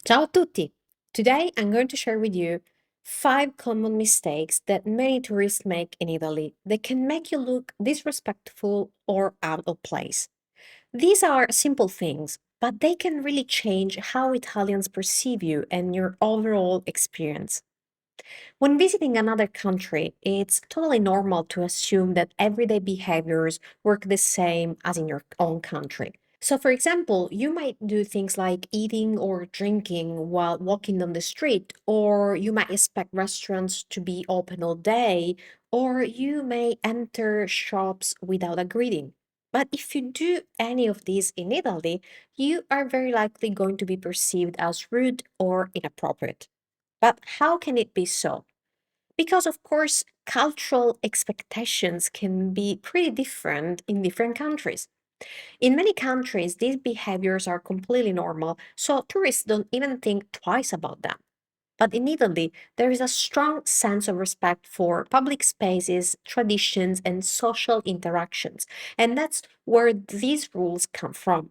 Ciao a tutti! Today I'm going to share with you 5 common mistakes that many tourists make in Italy that can make you look disrespectful or out of place. These are simple things, but they can really change how Italians perceive you and your overall experience. When visiting another country, it's totally normal to assume that everyday behaviors work the same as in your own country. So, for example, you might do things like eating or drinking while walking on the street, or you might expect restaurants to be open all day, or you may enter shops without a greeting. But if you do any of these in Italy, you are very likely going to be perceived as rude or inappropriate. But how can it be so? Because, of course, cultural expectations can be pretty different in different countries. In many countries, these behaviors are completely normal, so tourists don't even think twice about them. But in Italy, there is a strong sense of respect for public spaces, traditions, and social interactions. And that's where these rules come from.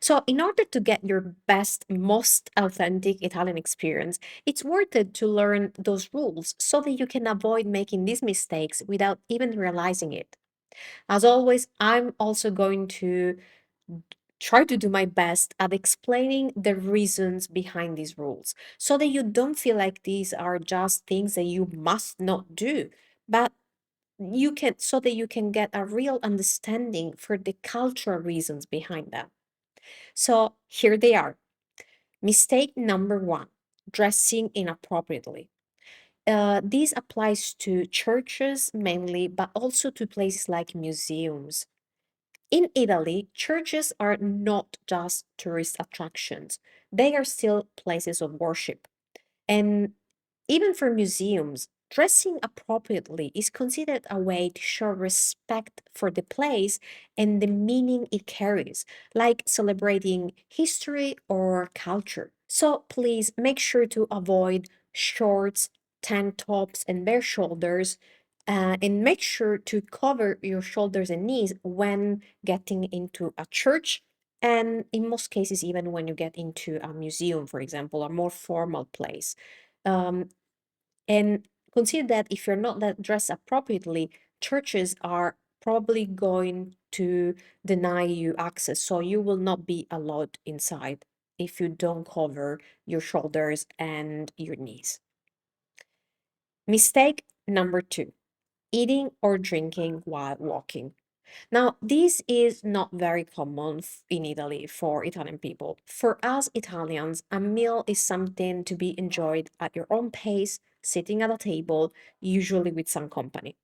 So, in order to get your best, most authentic Italian experience, it's worth it to learn those rules so that you can avoid making these mistakes without even realizing it. As always, I'm also going to try to do my best at explaining the reasons behind these rules so that you don't feel like these are just things that you must not do, but so that you can get a real understanding for the cultural reasons behind them. So here they are. Mistake number one, dressing inappropriately. This applies to churches mainly, but also to places like museums. In Italy, churches are not just tourist attractions, they are still places of worship. And even for museums, dressing appropriately is considered a way to show respect for the place and the meaning it carries, like celebrating history or culture. So please make sure to avoid shorts, tank tops, and bare shoulders. And make sure to cover your shoulders and knees when getting into a church, and in most cases, even when you get into a museum, for example, a more formal place. Um, and consider that if you're not that dressed appropriately, churches are probably going to deny you access. So you will not be allowed inside if you don't cover your shoulders and your knees. Mistake number two, eating or drinking while walking. Now, this is not very common in Italy for Italian people. For us Italians, a meal is something to be enjoyed at your own pace, sitting at a table, usually with some company.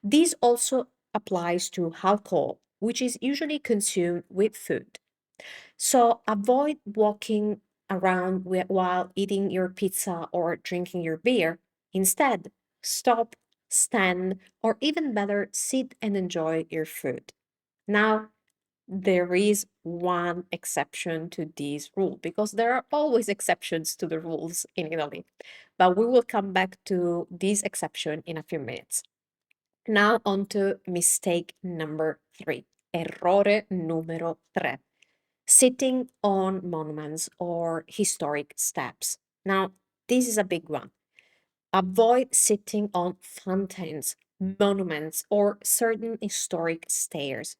This also applies to alcohol, which is usually consumed with food. So avoid walking around while eating your pizza or drinking your beer. Instead, stop, stand, or even better, sit and enjoy your food. Now, there is one exception to this rule because there are always exceptions to the rules in Italy. But we will come back to this exception in a few minutes. Now, on to mistake number three. Errore numero tre. Sitting on monuments or historic steps. Now, this is a big one. Avoid sitting on fountains, monuments, or certain historic stairs.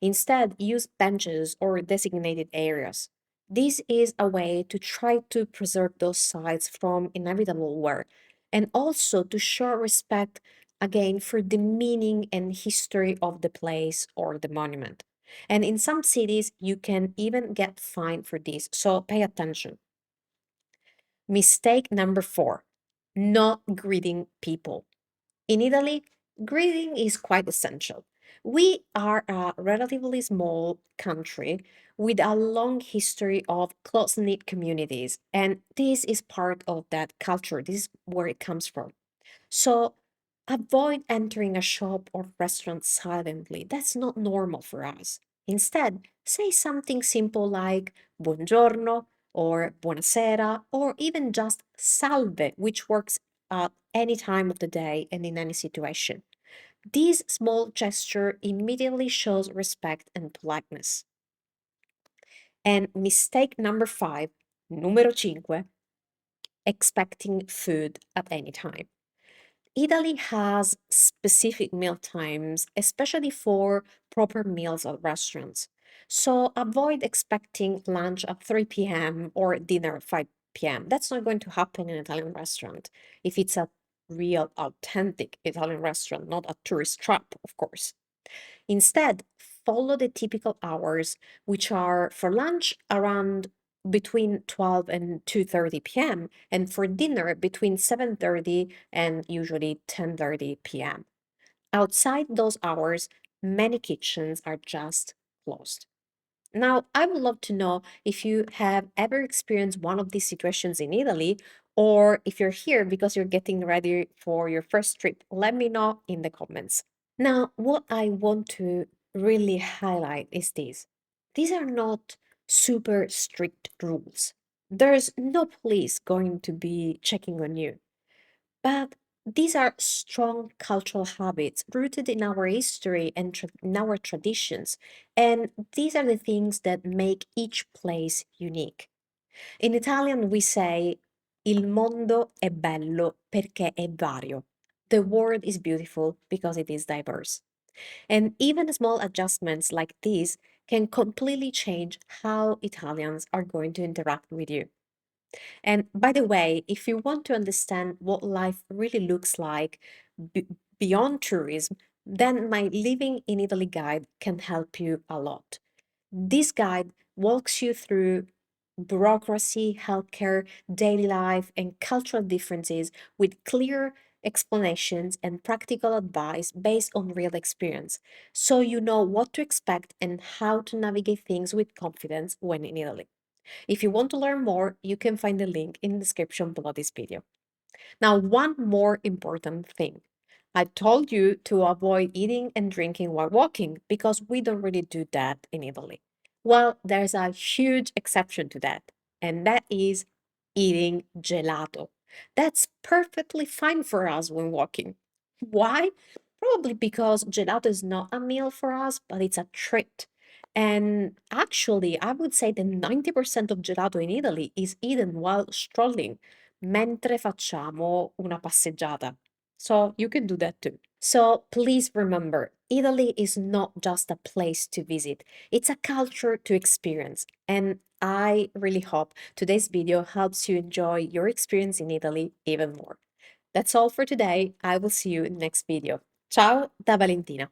Instead, use benches or designated areas. This is a way to try to preserve those sites from inevitable wear and also to show respect again for the meaning and history of the place or the monument. And in some cities, you can even get fined for this, so pay attention. Mistake number four, not greeting people. In Italy, greeting is quite essential. We are a relatively small country with a long history of close knit communities, and this is part of that culture. This is where it comes from. So avoid entering a shop or restaurant silently. That's not normal for us. Instead, say something simple like buongiorno or buonasera or even just salve, which works at any time of the day and in any situation. This small gesture immediately shows respect and politeness. And mistake number five, Numero 5, expecting food at any time. Italy has specific meal times, especially for proper meals at restaurants. So avoid expecting lunch at 3 p.m. or dinner at 5 p.m. That's not going to happen in an Italian restaurant if it's a real, authentic Italian restaurant, not a tourist trap, of course. Instead, follow the typical hours, which are for lunch around between 12 and 2:30 p.m. and for dinner between 7:30 and usually 10:30 p.m. Outside those hours, many kitchens are just closed. Now, I would love to know if you have ever experienced one of these situations in Italy, or if you're here because you're getting ready for your first trip. Let me know in the comments. Now, what I want to really highlight is this. These are not super strict rules. There's no police going to be checking on you. But these are strong cultural habits rooted in our history and in our traditions. And these are the things that make each place unique. In Italian, we say il mondo è bello perché è vario. The world is beautiful because it is diverse. And even small adjustments like these can completely change how Italians are going to interact with you. And by the way, if you want to understand what life really looks like b- beyond tourism, then my Living in Italy guide can help you a lot. This guide walks you through bureaucracy, healthcare, daily life, and cultural differences with clear explanations and practical advice based on real experience. So you know what to expect and how to navigate things with confidence when in Italy. If you want to learn more, you can find the link in the description below this video. Now, one more important thing. I told you to avoid eating and drinking while walking because we don't really do that in Italy. Well, there's a huge exception to that, and that is eating gelato. That's perfectly fine for us when walking. Why? Probably because gelato is not a meal for us, but it's a treat. And actually, I would say that 90% of gelato in Italy is eaten while strolling, mentre facciamo una passeggiata. So you can do that too. So please remember, Italy is not just a place to visit, it's a culture to experience. And I really hope today's video helps you enjoy your experience in Italy even more. That's all for today. I will see you in the next video. Ciao da Valentina.